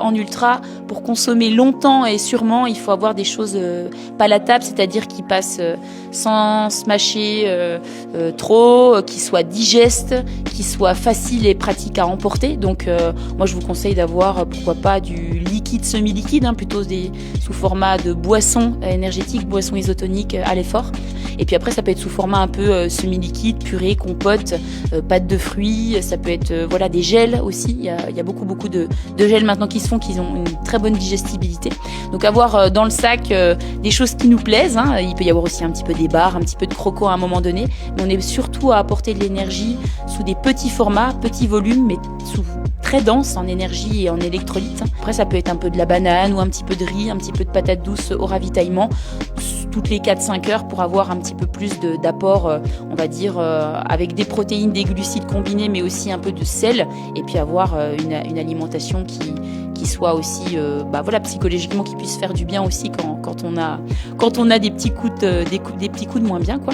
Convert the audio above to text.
En ultra, pour consommer longtemps et sûrement, il faut avoir des choses palatables, c'est-à-dire qui passent sans se mâcher trop, qui soient digestes, qui soient faciles et pratiques à emporter. Donc moi je vous conseille d'avoir pourquoi pas du liquide semi-liquide, plutôt sous format de boisson énergétique, boisson isotonique à l'effort. Et puis après ça peut être sous format un peu semi-liquide, purée, compote, pâte de fruits, ça peut être voilà des gels aussi. Il y a beaucoup de gels maintenant qui se font, qui ont une très bonne digestibilité. Donc avoir dans le sac des choses qui nous plaisent. Il peut y avoir aussi un petit peu des barres, un petit peu de croco à un moment donné. Mais on est surtout à apporter de l'énergie sous des petits formats, petits volumes, mais très dense en énergie et en électrolytes. Après ça peut être un peu de la banane ou un petit peu de riz, un petit peu de patate douce au ravitaillement toutes les 4-5 heures pour avoir un petit peu plus d'apport, on va dire, avec des protéines, des glucides combinés, mais aussi un peu de sel, et puis avoir une alimentation qui soit aussi, voilà, psychologiquement, qui puisse faire du bien aussi quand on a des petits coups de moins bien, quoi.